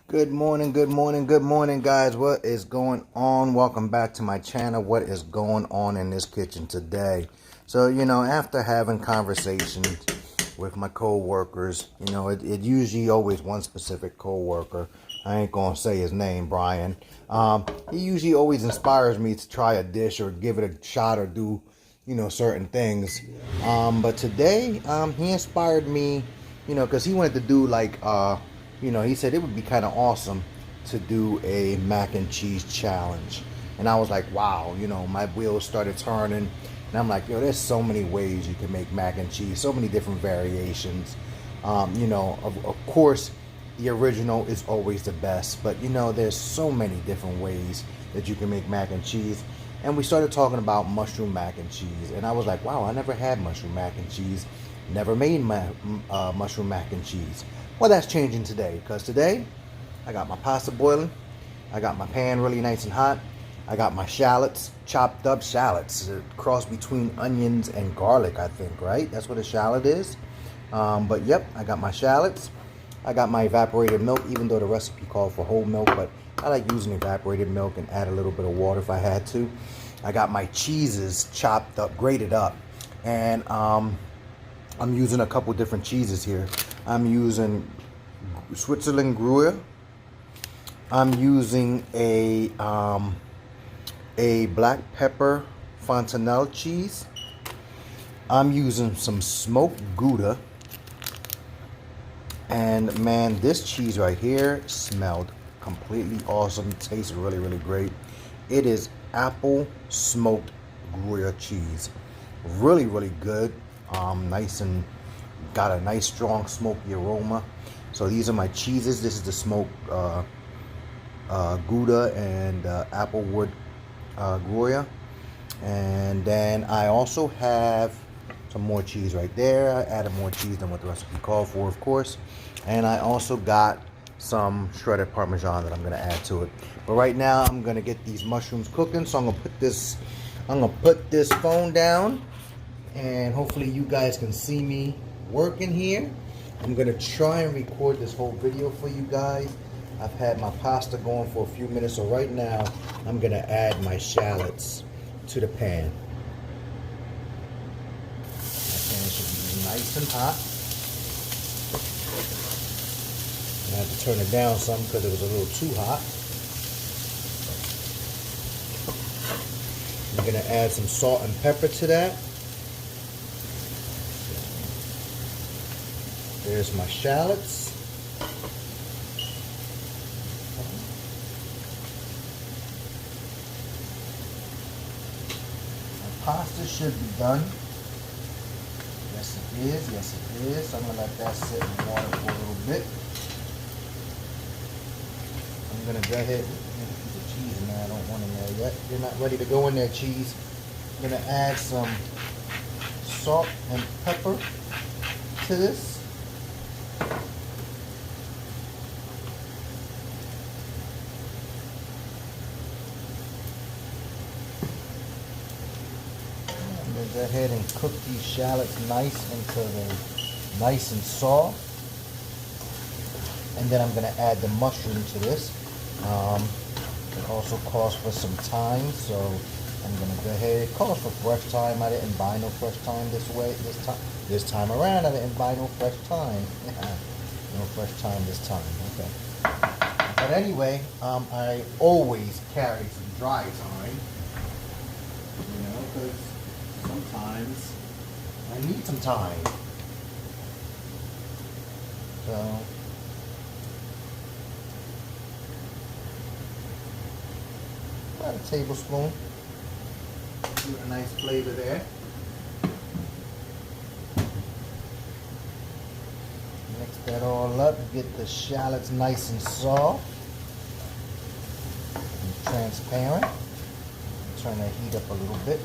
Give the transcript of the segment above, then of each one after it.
Good morning, good morning, good morning, guys. What is going on? Welcome back to my channel. What is going on in this kitchen today? So, after having conversations with my co-workers, it usually always one specific co-worker. I ain't gonna say his name, Brian. He usually always inspires me to try a dish or give it a shot or do, certain things. But today, he inspired me, because he wanted to do like, he said it would be kind of awesome to do a mac and cheese challenge. And I was like, wow, my wheels started turning. And I'm like, there's so many ways you can make mac and cheese, so many different variations. Of course, the original is always the best, but there's so many different ways that you can make mac and cheese. And we started talking about mushroom mac and cheese. And I was like, wow, I never had mushroom mac and cheese. Never made mushroom mac and cheese. Well, that's changing today, because today I got my pasta boiling. I got my pan really nice and hot. I got my shallots, chopped up shallots, a cross between onions and garlic, I think, right? That's what a shallot is. But yep, I got my shallots. I got my evaporated milk, even though the recipe called for whole milk, but I like using evaporated milk and add a little bit of water if I had to. I got my cheeses chopped up, grated up, and I'm using a couple different cheeses here. I'm using Switzerland Gruyere. I'm using a black pepper fontanelle cheese. I'm using some smoked Gouda. And man, this cheese right here smelled completely awesome. It tastes really, really great. It is apple smoked Gruyere cheese. Really, really good. Nice and got a nice strong smoky aroma. So these are my cheeses. This is the smoked Gouda and applewood Gruyere. And then I also have some more cheese right there. I added more cheese than what the recipe called for, of course. And I also got some shredded Parmesan that I'm gonna add to it. But right now I'm gonna get these mushrooms cooking. So I'm gonna put this phone down, and hopefully you guys can see me working here. I'm gonna try and record this whole video for you guys. I've had my pasta going for a few minutes, so right now I'm gonna add my shallots to the pan. My pan should be nice and hot. I had to turn it down some because it was a little too hot. I'm gonna add some salt and pepper to that. There's my shallots. My pasta should be done. Yes, it is. Yes, it is. So I'm gonna let that sit in water for a little bit. I'm gonna go ahead and get a piece of cheese in there. I don't want in there yet. You're not ready to go in there, cheese. I'm gonna add some salt and pepper to this. I'm gonna go ahead and cook these shallots nice until they're nice and soft. And then I'm gonna add the mushroom to this. It also calls for some thyme, so I'm gonna go ahead. It calls for fresh thyme. I didn't buy no fresh thyme this time around. I didn't buy no fresh thyme. No fresh thyme this time. Okay. But anyway, I always carry some dry thyme. Because sometimes I need some thyme. So. About a tablespoon. Give a nice flavor there. Mix that all up. Get the shallots nice and soft and transparent. Turn that heat up a little bit.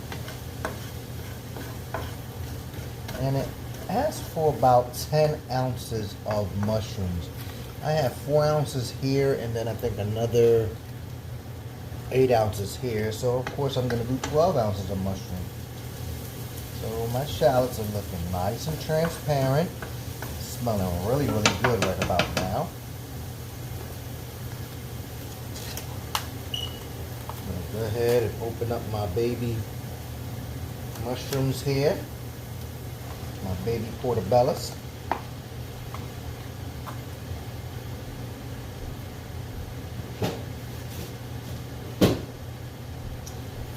And it asks for about 10 ounces of mushrooms. I have 4 ounces here, and then I think another 8 ounces here, so of course I'm going to do 12 ounces of mushroom. So my shallots are looking nice and transparent, smelling really, really good right about now. Go ahead and open up my baby mushrooms here. My baby portobellos.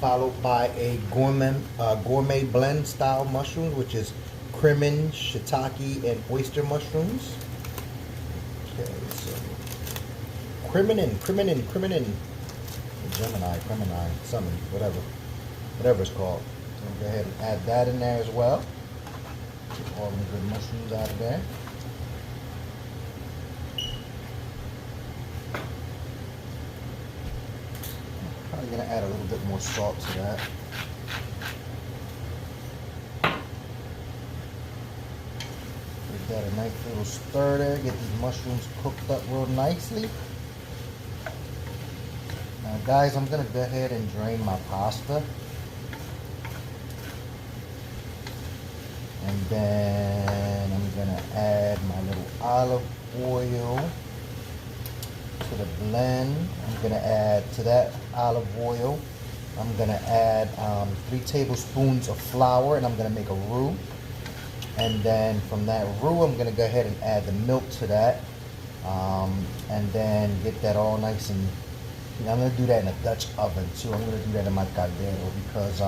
Followed by a gourmet blend style mushrooms, which is cumin, shiitake, and oyster mushrooms. Okay, so creminin, Gemini, something, whatever it's called. So go ahead and add that in there as well. Get all the good mushrooms out of there. Probably gonna add a little bit more salt to that. Give that a nice little stir there. Get these mushrooms cooked up real nicely. Now guys, I'm gonna go ahead and drain my pasta. And then I'm gonna add my little olive oil to the blend. I'm gonna add to that olive oil, I'm gonna add 3 tablespoons of flour, and I'm gonna make a roux. And then from that roux, I'm gonna go ahead and add the milk to that, and then get that all nice and, I'm gonna do that in a Dutch oven too. I'm gonna do that in my caldero because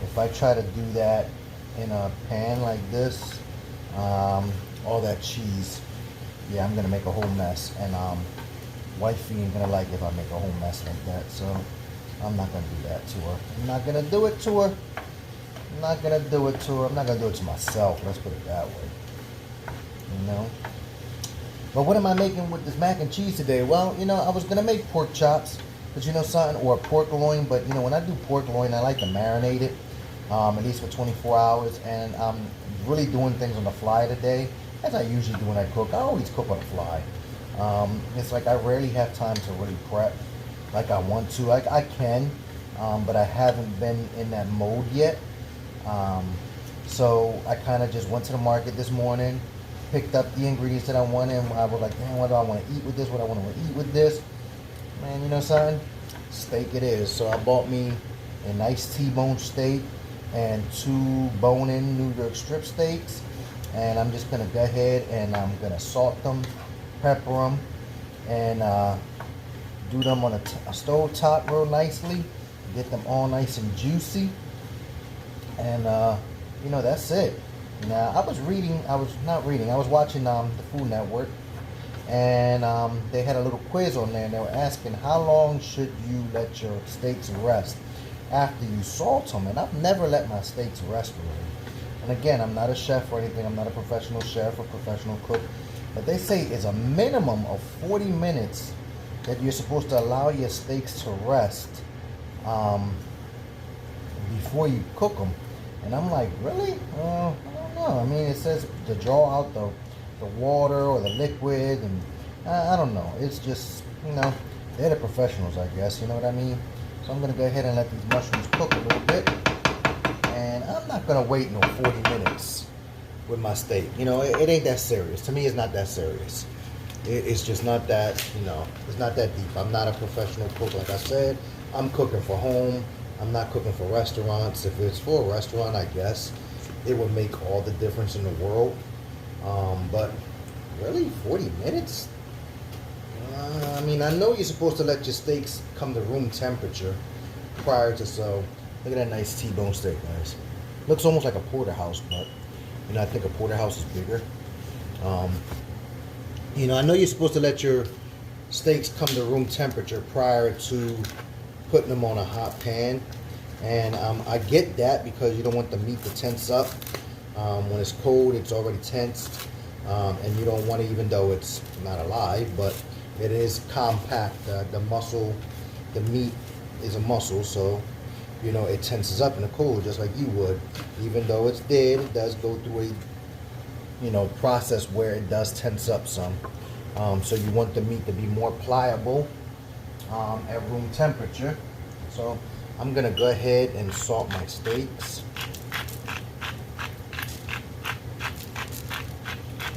if I try to do that in a pan like this, all that cheese, yeah, I'm gonna make a whole mess, and wifey ain't gonna like it if I make a whole mess like that. So I'm not gonna do that to her. I'm not gonna do it to her. I'm not gonna do it to her. I'm not gonna do it to myself. Let's put it that way. You know. But what am I making with this mac and cheese today? Well, I was gonna make pork chops, but something, or pork loin. But when I do pork loin, I like to marinate it at least for 24 hours. And I'm really doing things on the fly today, as I usually do when I cook. I always cook on the fly. It's like I rarely have time to really prep like I want to. Like I can, but I haven't been in that mode yet. So I kind of just went to the market this morning, picked up the ingredients that I wanted, and I was like, damn, what do I want to eat with this? What I want to eat with this? Man, you know something? Steak it is. So I bought me a nice T-bone steak and 2 bone-in New York strip steaks, and I'm just gonna go ahead and I'm gonna salt them, pepper them, and do them on a stove top real nicely, get them all nice and juicy, and that's it. Now I was watching the Food Network, and they had a little quiz on there, and they were asking how long should you let your steaks rest after you salt them. And I've never let my steaks rest really. And again, I'm not a chef or anything, I'm not a professional chef or professional cook, but they say it's a minimum of 40 minutes that you're supposed to allow your steaks to rest before you cook them. And I'm like, really? I don't know. I mean, it says to draw out the water or the liquid, and I don't know. It's just, they're the professionals, I guess. You know what I mean? So I'm going to go ahead and let these mushrooms cook a little bit. And I'm not going to wait no 40 minutes with my steak. It ain't that serious. To me, it's not that serious. It's just not that, it's not that deep. I'm not a professional cook. Like I said, I'm cooking for home. I'm not cooking for restaurants. If it's for a restaurant, I guess it would make all the difference in the world. But really, 40 minutes? I mean, I know you're supposed to let your steaks come to room temperature prior to, so look at that nice T-bone steak, guys. Looks almost like a porterhouse, but I think a porterhouse is bigger. I know you're supposed to let your steaks come to room temperature prior to putting them on a hot pan, and I get that because you don't want the meat to tense up. When it's cold, it's already tensed, and you don't want to, even though it's not alive, but it is compact. The meat is a muscle, so it tenses up in the cold just like you would. Even though it's dead, it does go through a process where it does tense up some. So you want the meat to be more pliable at room temperature. So I'm gonna go ahead and salt my steaks.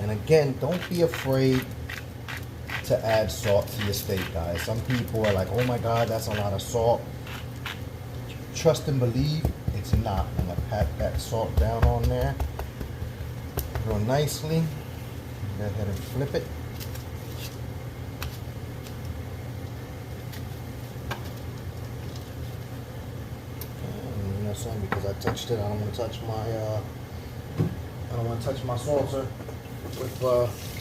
And again, don't be afraid to add salt to your steak, guys. Some people are like, oh my God, that's a lot of salt. trust and believe it's not. I'm gonna pat that salt down on there real nicely. Go ahead and flip it. And, you know, something because I touched it. I don't want to touch my saucer with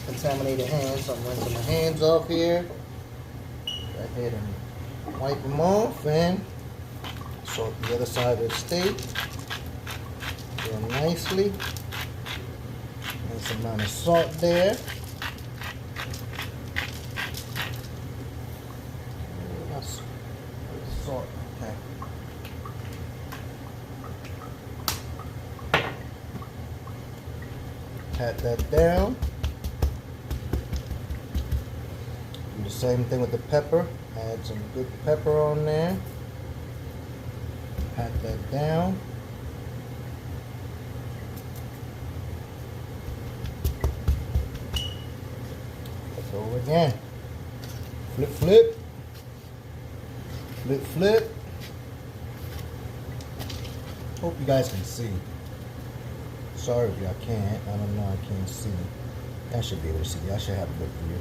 contaminated hands. So I'm rinsing my hands off here. Go ahead and wipe them off and salt the other side of the steak real nicely. Nice amount of salt there. That's salt. Okay. Pat that down. Do the same thing with the pepper. Add some good pepper on there. Pat that down. Let's go again. Flip, flip. Flip, flip. Hope you guys can see. Sorry if y'all can't. I don't know. I can't see. I should be able to see. I should have a good view.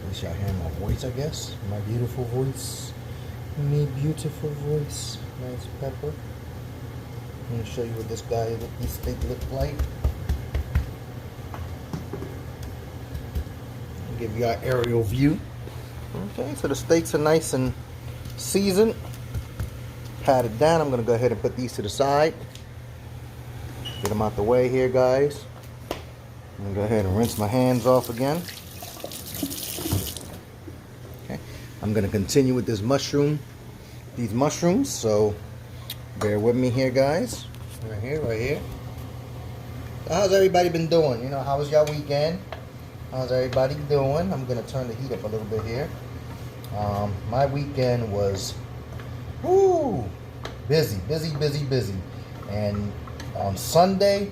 At least y'all hear my voice, I guess. My beautiful voice. Me beautiful voice. Nice pepper. I'm gonna show you what this steak look like. I'll give you our aerial view. Okay, so the steaks are nice and seasoned. Pat it down. I'm gonna go ahead and put these to the side. Get them out the way here, guys. I'm gonna go ahead and rinse my hands off again. Okay, I'm gonna continue with these mushrooms. So bear with me here, guys. Right here. So how's everybody been doing? You know, how was y'all weekend? How's everybody doing? I'm gonna turn the heat up a little bit here. My weekend was busy. And on Sunday,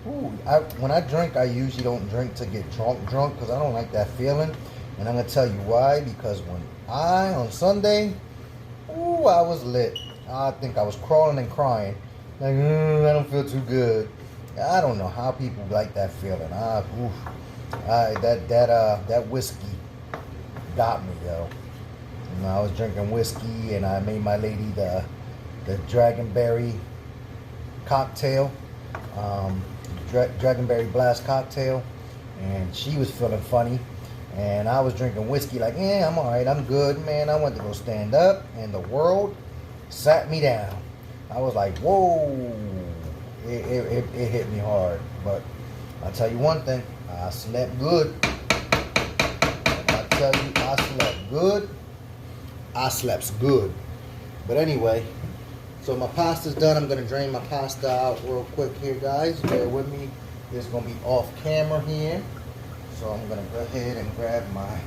when I drink, I usually don't drink to get drunk because I don't like that feeling. And I'm gonna tell you why. Because on Sunday, I was lit. I think I was crawling and crying. Like, I don't feel too good. I don't know how people like that feeling. That whiskey got me, yo. You know, I was drinking whiskey and I made my lady the Dragonberry cocktail, Dragonberry Blast cocktail, and she was feeling funny. And I was drinking whiskey like, yeah, I'm alright, I'm good, man. I went to go stand up and the world sat me down. I was like, whoa. It hit me hard. But I'll tell you one thing, I slept good. I tell you, I slept good. I slept good. But anyway, so my pasta's done. I'm gonna drain my pasta out real quick here, guys. Bear with me. It's gonna be off camera here. So I'm gonna go ahead and grab my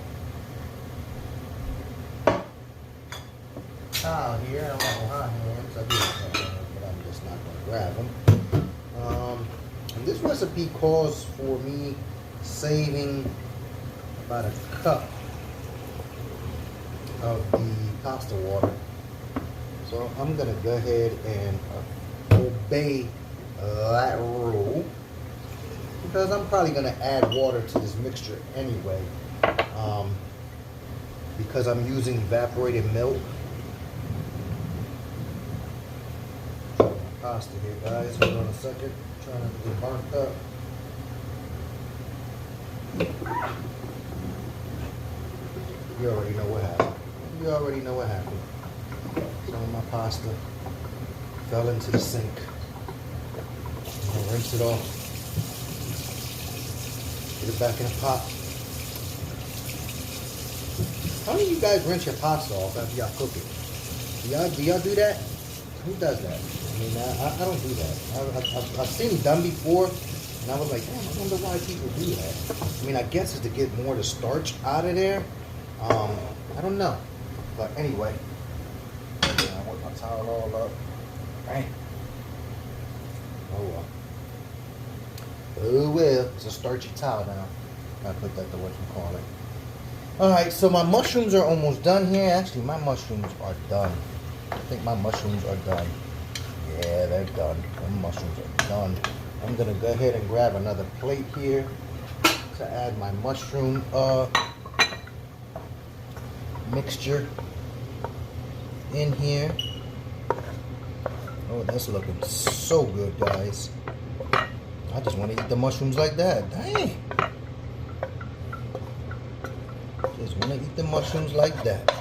towel here. I don't know how hands. I do have hands, but I'm just not gonna grab them. And this recipe calls for me saving about a cup of the pasta water. So I'm gonna go ahead and obey that rule because I'm probably gonna add water to this mixture anyway, because I'm using evaporated milk. Pasta here, guys. Hold on a second. Trying not to get burnt up. You already know what happened. Some of my pasta fell into the sink. I'm gonna rinse it off. Put it back in a pot. How many of you guys rinse your pasta off after y'all cook it? Do y'all do that? Who does that? I mean, I don't do that. I've seen it done before, and I was like, damn, I wonder why people do that. I mean, I guess it's to get more of the starch out of there. I don't know. But anyway, I whip my towel all up. Right. Oh well. Oh well. It's a starchy towel now. I put that to what you call it. Alright, so my mushrooms are almost done here. Actually, my mushrooms are done. I think my mushrooms are done. Yeah, they're done. The mushrooms are done. I'm gonna go ahead and grab another plate here to add my mushroom mixture in here. Oh, that's looking so good, guys. I just want to eat the mushrooms like that. Dang. Just want to eat the mushrooms like that.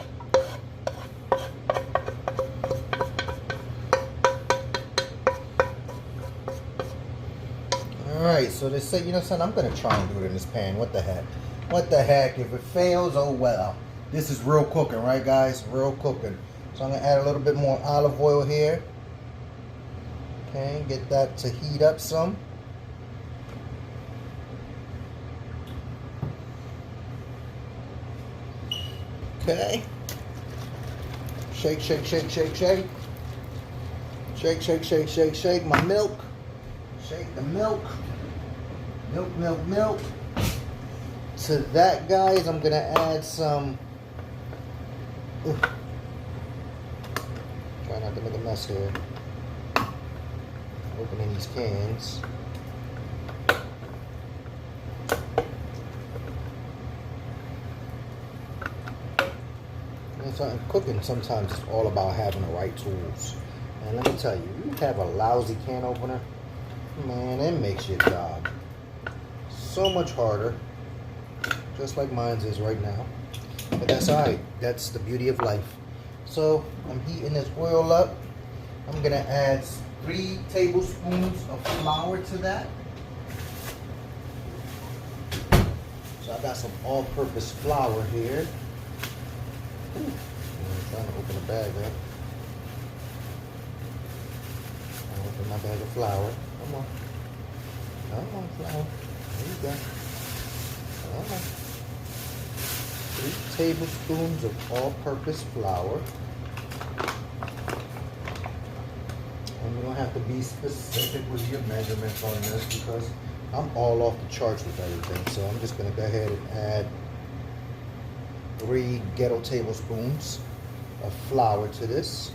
Alright, so they say, you know something, I'm going to try and do it in this pan. What the heck? What the heck? If it fails, oh well. This is real cooking, right guys? Real cooking. So I'm going to add a little bit more olive oil here. Okay, get that to heat up some. Okay. Shake, shake, shake, shake, shake. Shake, shake, shake, shake, shake my milk. Shake the milk. Milk, milk, milk. To that, guys, I'm gonna add some. Try not to make a mess here. Opening these cans. And cooking sometimes is all about having the right tools. And let me tell you, you have a lousy can opener, man, it makes your job so much harder. Just like mine is right now. But that's alright. That's the beauty of life. So I'm heating this oil up. I'm gonna add 3 tablespoons of flour to that. So I got some all-purpose flour here. Ooh, I'm trying to open the bag up. I'll open my bag of flour. Come on. Come on, flour. There you go. Come on. 3 tablespoons of all-purpose flour. And you don't have to be specific with your measurements on this because I'm all off the charts with everything. So I'm just going to go ahead and add 3 ghetto tablespoons of flour to this.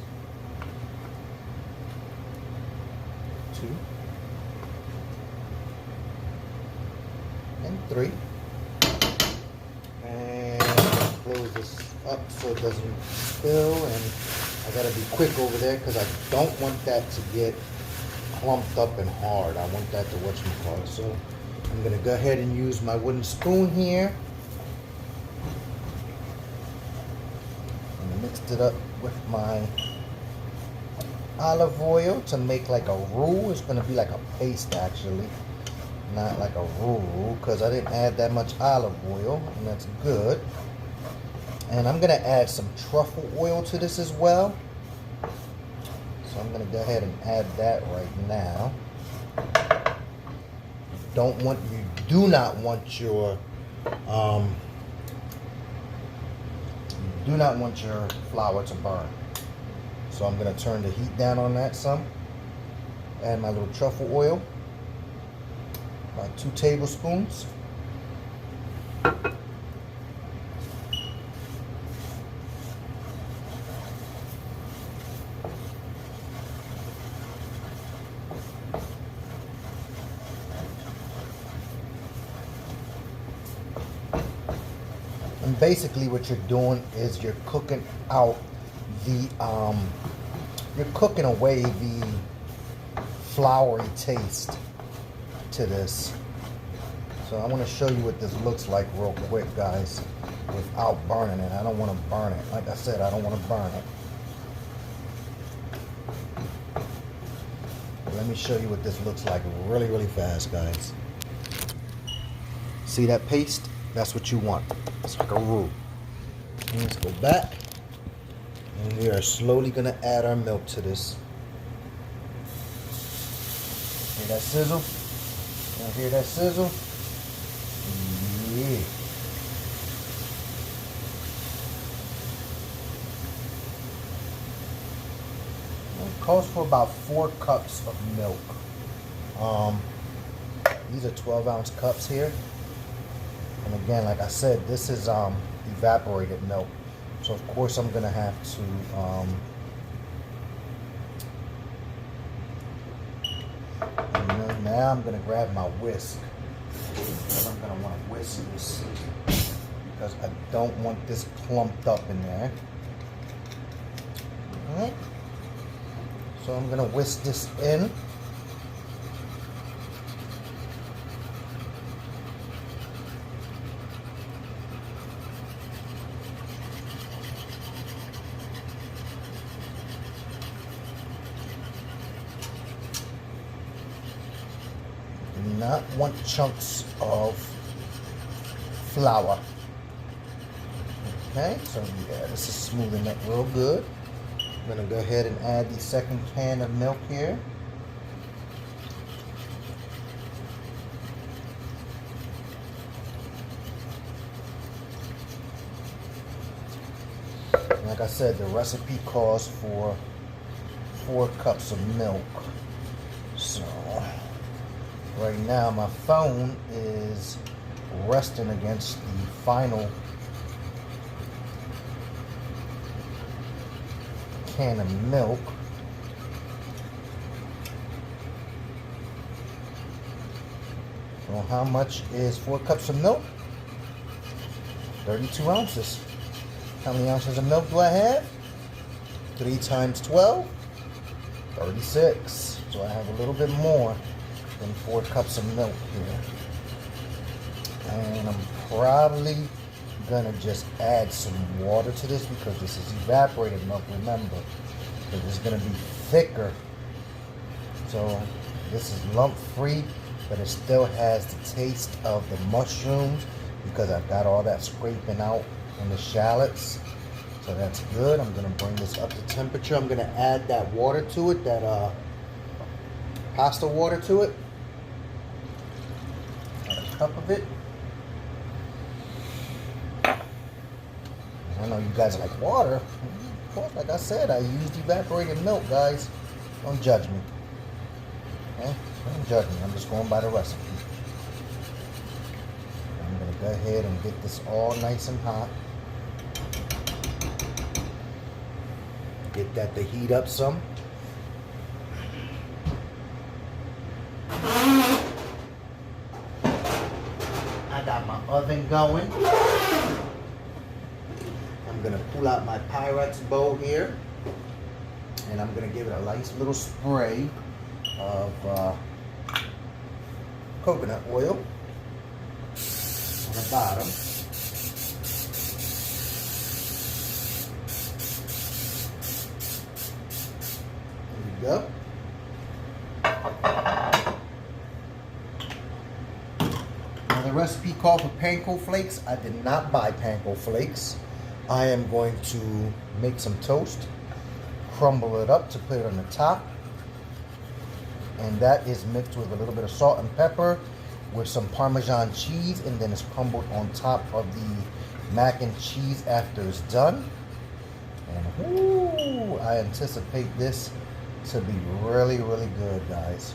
2 and 3. And close this up so it doesn't spill. And I gotta be quick over there because I don't want that to get clumped up and hard. I want that to whatchamacallit. So I'm gonna go ahead and use my wooden spoon here. And mixed it up with my olive oil to make like a roux. It's gonna be like a paste actually, not like a roux, because I didn't add that much olive oil, and that's good. And I'm gonna add some truffle oil to this as well. So I'm gonna go ahead and add that right now. You do not want your flour to burn. So I'm gonna turn the heat down on that some. Add my little truffle oil, about 2 tablespoons. And basically what you're doing is you're cooking out the you're cooking away the floury taste to this. So I want to show you what this looks like real quick, guys, without burning it. I don't want to burn it. Like I said, I don't want to burn it. Let me show you what this looks like really, really fast, guys. See that paste? That's what you want. It's like a roux. And let's go back. And we are slowly going to add our milk to this. Hear that sizzle? You hear that sizzle? Yeah. It calls for about 4 cups of milk. These are 12-ounce cups here. And again, like I said, this is evaporated milk. So of course I'm gonna have to now I'm gonna grab my whisk. And I'm gonna want to whisk this because I don't want this clumped up in there. Alright. So I'm gonna whisk this in. Do not want chunks of flour. Okay, so yeah, this is smoothing up real good. I'm gonna go ahead and add the second can of milk here. Like I said, the recipe calls for 4 cups of milk. So right now my phone is resting against the final can of milk. So how much is 4 cups of milk? 32 ounces. How many ounces of milk do I have? 3 times 12, 36. So I have a little bit more than 4 cups of milk here. And I'm probably gonna just add some water to this because this is evaporated milk, remember, because it's gonna be thicker. So this is lump free, but it still has the taste of the mushrooms because I've got all that scraping out in the shallots. So that's good. I'm gonna bring this up to temperature. I'm gonna add that water to it, that pasta water to it. Add a cup of it. I know you guys like water. Of course, like I said, I used evaporated milk, guys. Don't judge me. Okay? Don't judge me. I'm just going by the recipe. I'm going to go ahead and get this all nice and hot. Get that to heat up some. I got my oven going. I'm gonna pull out my Pyrex bowl here, and I'm gonna give it a nice little spray of coconut oil on the bottom. There you go. Now the recipe called for panko flakes. I did not buy panko flakes. I am going to make some toast, crumble it up to put it on the top, and that is mixed with a little bit of salt and pepper with some Parmesan cheese, and then it's crumbled on top of the mac and cheese after it's done. And ooh, I anticipate this to be really, really good, guys.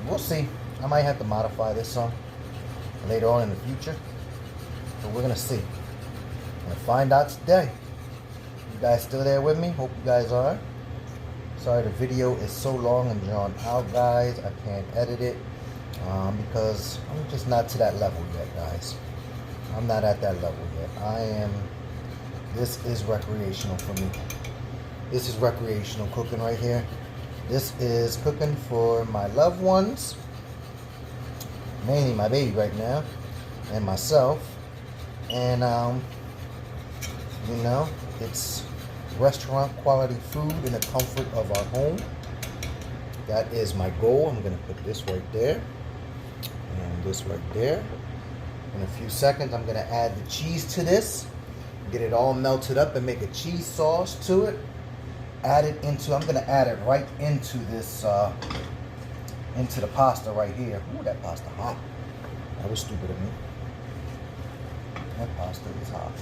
We'll see. I might have to modify this some later on in the future, but we're gonna see. I'll find out today. You guys still there with me? Hope you guys are. Sorry the video is so long and drawn out, guys. I can't edit it because I'm just not to that level yet, guys. I'm not at that level yet. This is recreational for me. This is recreational cooking right here. This is cooking for my loved ones, mainly my baby right now, and myself. And you know, it's restaurant quality food in the comfort of our home. That is my goal. I'm gonna put this right there and this right there. In a few seconds, I'm gonna add the cheese to this, get it all melted up and make a cheese sauce to it. I'm gonna add it right into this, into the pasta right here. Ooh, that pasta hot. That was stupid of me. That pasta is hot.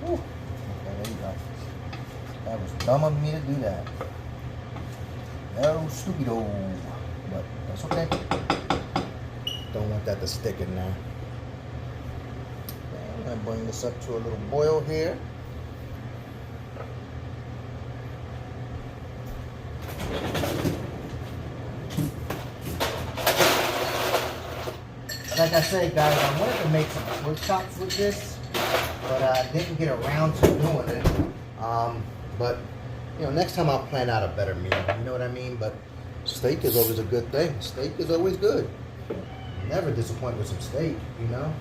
Ooh. Okay, there you go. That was dumb of me to do that. No stupido. But that's okay. Don't want that to stick in there. Okay, I'm gonna bring this up to a little boil here. like I said, guys, I wanted to make some pork chops with this, but I didn't get around to doing it. But you know, next time I'll plan out a better meal. You know what I mean? But steak is always a good thing. Steak is always good. Never disappoint with some steak. You know,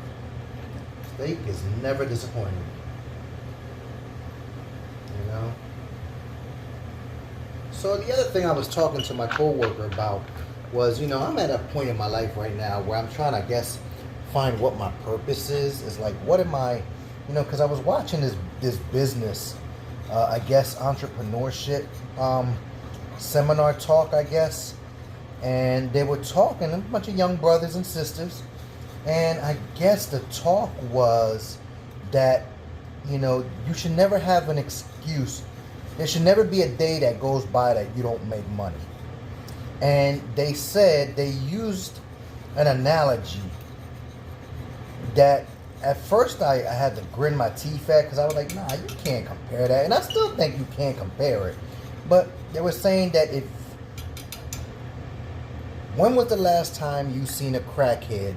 steak is never disappointing. You know. So the other thing I was talking to my coworker about was, you know, I'm at a point in my life right now where I'm trying to, I guess, find what my purpose is. It's like, what am I, you know, because I was watching this business, I guess, entrepreneurship seminar talk, I guess, and they were talking, a bunch of young brothers and sisters, and I guess the talk was that, you know, you should never have an excuse. There should never be a day that goes by that you don't make money. And they said, they used an analogy that at first I had to grin my teeth at, because I was like, nah, you can't compare that. And I still think you can't compare it. But they were saying that when was the last time you seen a crackhead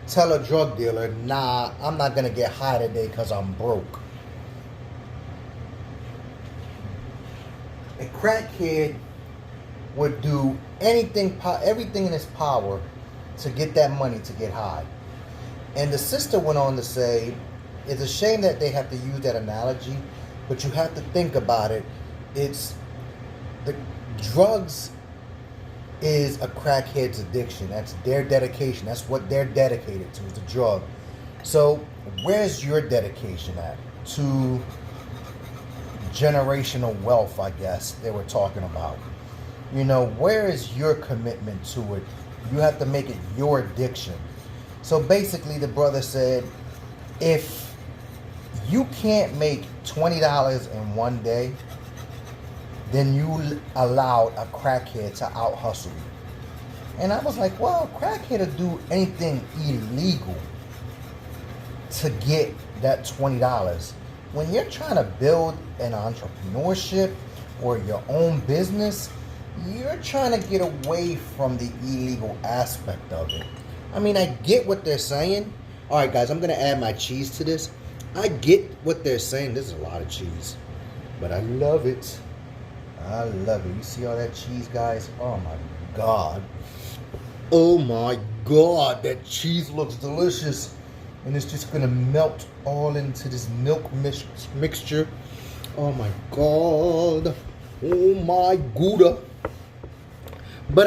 tell a drug dealer, nah, I'm not going to get high today because I'm broke? A crackhead would do everything in his power to get that money to get high. And the sister went on to say, it's a shame that they have to use that analogy, but you have to think about it. It's the drugs is a crackhead's addiction. That's their dedication. That's what they're dedicated to, is the drug. So where's your dedication at to generational wealth, I guess they were talking about? You know, where is your commitment to it? You have to make it your addiction. So basically the brother said, if you can't make $20 in one day, then you allowed a crackhead to out hustle you. And I was like, well, crackhead will do anything illegal to get that $20. When you're trying to build an entrepreneurship or your own business, you're trying to get away from the illegal aspect of it. I mean, I get what they're saying. All right, guys, I'm going to add my cheese to this. I get what they're saying. This is a lot of cheese, but I love it. I love it. You see all that cheese, guys? Oh, my God. Oh, my God. That cheese looks delicious. And it's just going to melt all into this milk mixture. Oh, my God. Oh, my Gouda. But,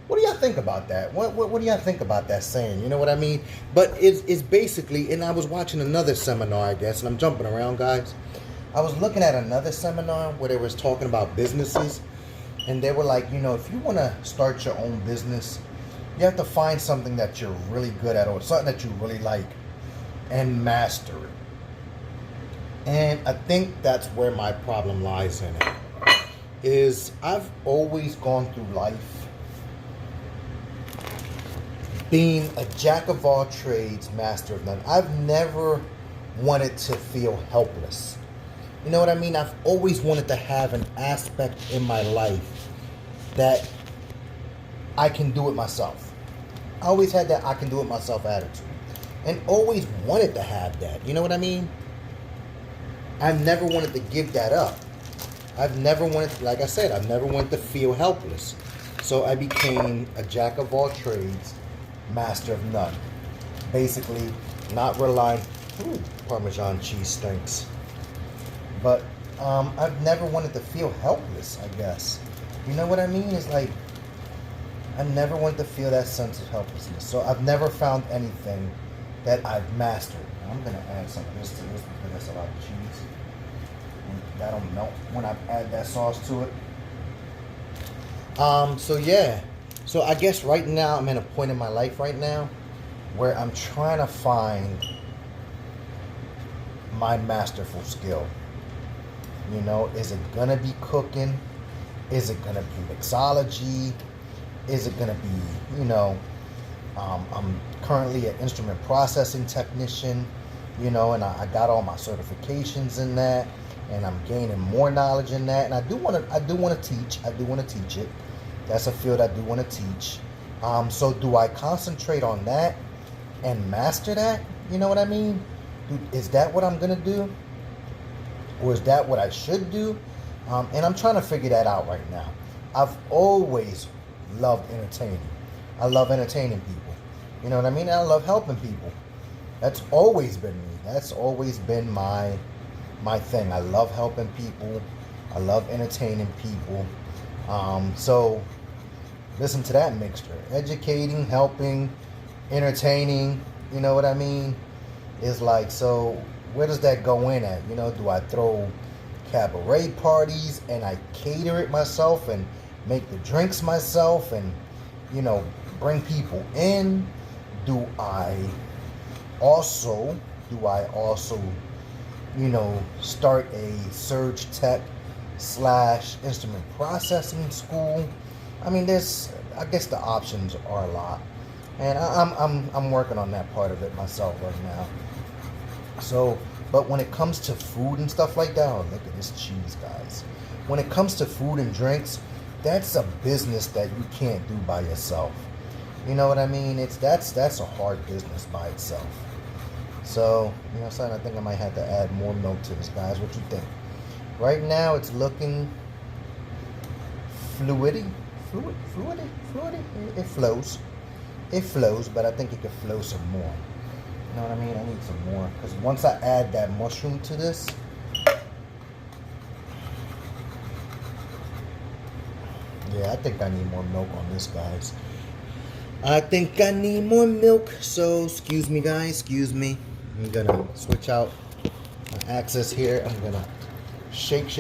what do y'all think about that? What do y'all think about that saying? You know what I mean? But it's basically, and I was watching another seminar, I guess, and I'm jumping around, guys. I was looking at another seminar where they was talking about businesses, and they were like, you know, if you want to start your own business, you have to find something that you're really good at, or something that you really like, and master it. And I think that's where my problem lies in it. Is I've always gone through life being a jack of all trades, master of none. I've never wanted to feel helpless. You know what I mean? I've always wanted to have an aspect in my life that I can do it myself. I always had that I can do it myself attitude. And always wanted to have that. You know what I mean? I've never wanted to give that up. I've never wanted, like I said, I've never wanted to feel helpless. So I became a jack of all trades, master of none. Basically, not relying. Ooh, Parmesan cheese stinks. But I've never wanted to feel helpless, I guess. You know what I mean? It's like, I never wanted to feel that sense of helplessness. So I've never found anything that I've mastered. I'm going to add some of this to this because that's a lot of cheese. And that'll melt when I add that sauce to it. So yeah. So I guess right now I'm in a point in my life right now where I'm trying to find my masterful skill. You know, is it gonna be cooking? Is it gonna be mixology? Is it gonna be, you know, I'm currently an instrument processing technician, you know, and I got all my certifications in that, and I'm gaining more knowledge in that, and I do want to teach it. That's a field I do want to teach. So do I concentrate on that, and master that. You know what I mean? Is that what I'm gonna do, or is that what I should do? And I'm trying to figure that out right now. I've always loved entertaining. I love entertaining people. You know what I mean? I love helping people. That's always been me. That's always been my thing. I love helping people. I love entertaining people. So listen to that mixture: educating, helping, entertaining. You know what I mean? It's like, so where does that go in at? You know, do I throw cabaret parties and I cater it myself and make the drinks myself and, you know, bring people in? Do I also, you know, start a surge tech / instrument processing school? I mean, I guess the options are a lot, and I'm working on that part of it myself right now. So, but when it comes to food and stuff like that, oh, look at this cheese, guys. When it comes to food and drinks, that's a business that you can't do by yourself. You know what I mean? That's a hard business by itself. So, you know, son, I think I might have to add more milk to this, guys. What you think? Right now, it's looking fluidy. It flows. It flows, but I think it could flow some more. You know what I mean? I need some more, because once I add that mushroom to this, yeah, I think I need more milk on this, guys. I think I need more milk. So, excuse me, guys. Excuse me. I'm gonna switch out my axis here. I'm gonna shake.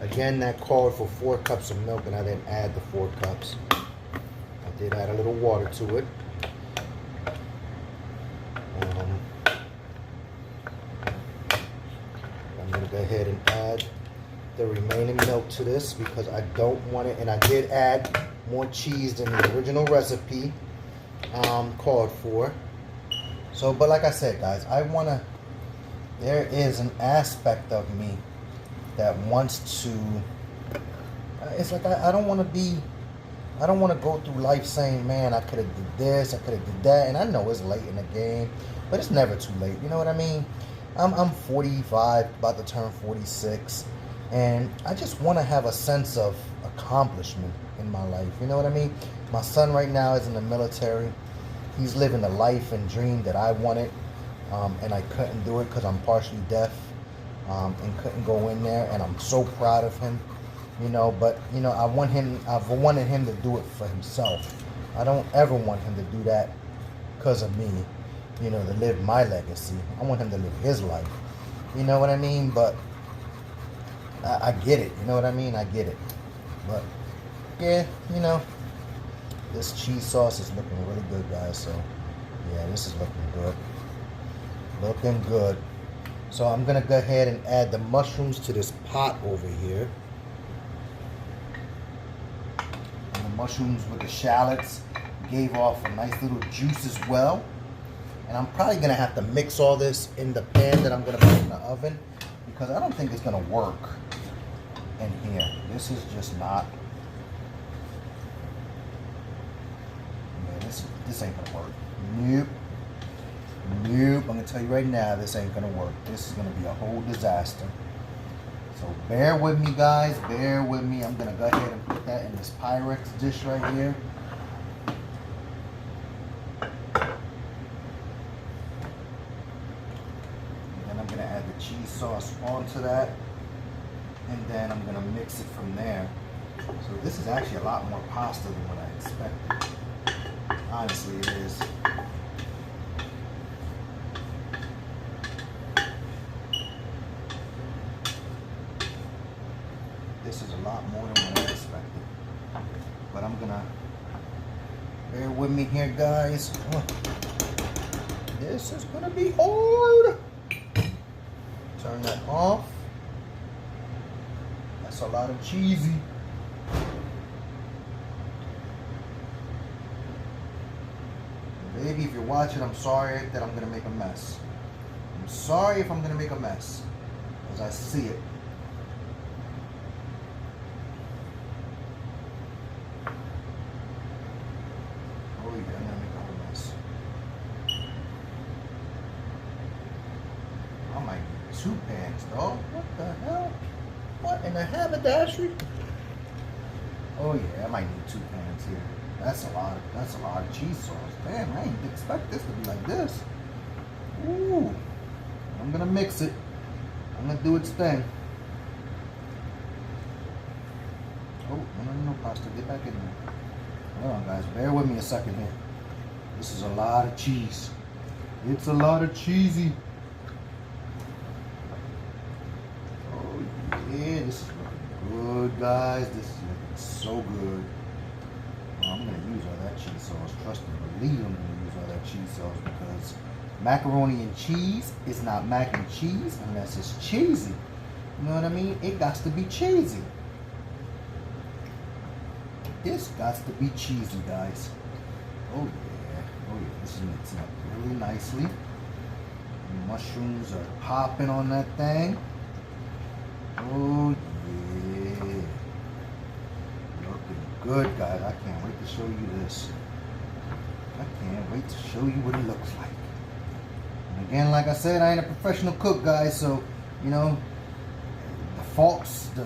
Again, that called for 4 cups of milk, and I didn't add the 4 cups. I did add a little water to it. I'm gonna go ahead and add the remaining milk to this because I don't want it, and I did add more cheese than the original recipe called for. So, but like I said, guys, there is an aspect of me that wants to, it's like I don't want to go through life saying, man, I could have did this, I could have did that. And I know it's late in the game, but it's never too late. You know what I mean? I'm 45, about to turn 46, and I just want to have a sense of accomplishment in my life. You know what I mean? My son right now is in the military. He's living the life and dream that I wanted, and I couldn't do it because I'm partially deaf, and couldn't go in there. And I'm so proud of him, you know. But you know, I've wanted him to do it for himself. I don't ever want him to do that because of me, you know, to live my legacy. I want him to live his life. You know what I mean? But I get it. You know what I mean? I get it. But yeah, you know, this cheese sauce is looking really good, guys. So yeah, this is looking good. Looking good. So I'm gonna go ahead and add the mushrooms to this pot over here. And the mushrooms with the shallots gave off a nice little juice as well. And I'm probably gonna have to mix all this in the pan that I'm gonna put in the oven, because I don't think it's gonna work in here. This is just not. Yeah, this ain't gonna work. Nope. I'm gonna tell you right now, this ain't gonna work. This is gonna be a whole disaster. So bear with me, guys. Bear with me. I'm gonna go ahead and put that in this Pyrex dish right here. Cheese sauce onto that, and then I'm gonna mix it from there. So this is actually a lot more pasta than what I expected. Honestly, it is. This is a lot more than what I expected. But I'm gonna, bear with me here, guys. This is gonna be hard. Turn that off. That's a lot of cheesy. Baby, if you're watching, I'm sorry that I'm gonna make a mess. I'm sorry if I'm gonna make a mess, as I see it. Oh yeah, I'm gonna make a whole mess. 2 pans, dog. What the hell? What in the haberdashery? Oh yeah, I might need 2 pans here. That's a lot of cheese sauce. Damn, I didn't expect this to be like this. Ooh. I'm gonna mix it. I'm gonna do its thing. Oh, no, pasta, get back in there. Hold on, guys, bear with me a second here. This is a lot of cheese. It's a lot of cheesy. Oh yeah, this is looking good, guys. This is looking so good. Well, I'm gonna use all that cheese sauce. Trust me, believe I'm gonna use all that cheese sauce because macaroni and cheese is not mac and cheese unless it's cheesy. You know what I mean? It got to be cheesy. This got to be cheesy, guys. Oh yeah. Oh yeah. This is mixing up really nicely. The mushrooms are popping on that thing. Oh yeah. Looking good, guys. I can't wait to show you this. I can't wait to show you what it looks like. And again, like I said, I ain't a professional cook, guys, so, you know, the faults, the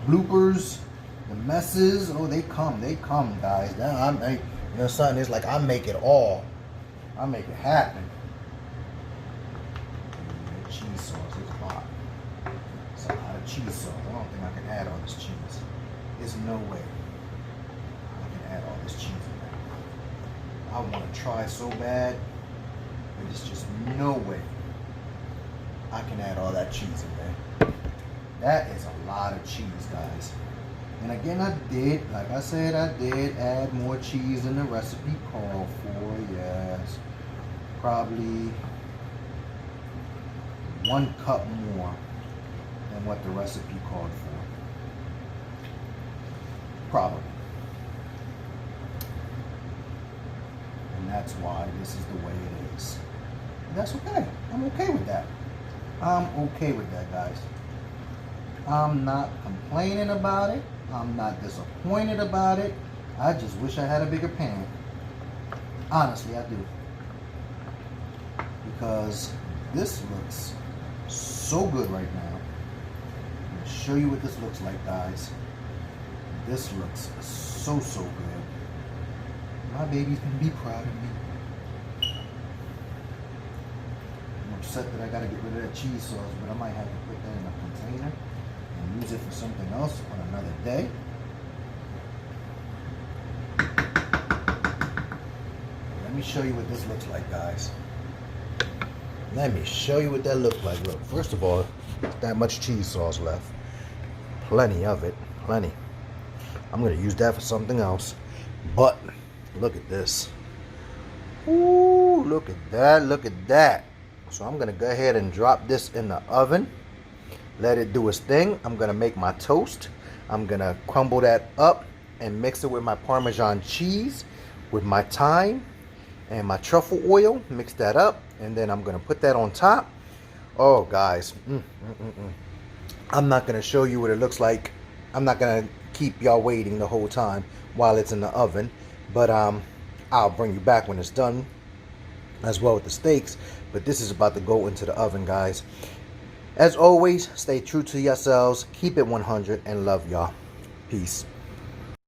bloopers, the messes, oh, they come, guys. You know, something is like I make it all. I make it happen. Yeah, cheese sauce is a lot. It's a lot of cheese sauce. I don't think I can add all this cheese. There's no way I can add all this cheese in there. I want to try so bad, but there's just no way I can add all that cheese in there. That is a lot of cheese, guys. And again, I did, like I said, I did add more cheese than the recipe called for, yes. Probably 1 cup more than what the recipe called for. Probably. And that's why this is the way it is. And that's okay. I'm okay with that. I'm okay with that, guys. I'm not complaining about it. I'm not disappointed about it. I just wish I had a bigger pan. Honestly, I do. Because this looks so good right now. I'm going to show you what this looks like, guys. This looks so good. My baby's going to be proud of me. I'm upset that I got to get rid of that cheese sauce, but I might have to put that in a container and use it for something else on another day. Let me show you what this looks like, guys. Let me show you what that looks like. Look, first of all, that much cheese sauce left. Plenty of it, plenty. I'm gonna use that for something else. But look at this. Ooh, look at that, look at that. So I'm gonna go ahead and drop this in the oven. Let it do its thing. I'm gonna make my toast. I'm gonna crumble that up and mix it with my Parmesan cheese, with my thyme and my truffle oil. Mix that up, and then I'm gonna put that on top. Oh, guys, I'm not gonna show you what it looks like. I'm not gonna keep y'all waiting the whole time while it's in the oven, but I'll bring you back when it's done, as well with the steaks. But this is about to go into the oven, guys. As always, stay true to yourselves, keep it 100, and love y'all. Peace.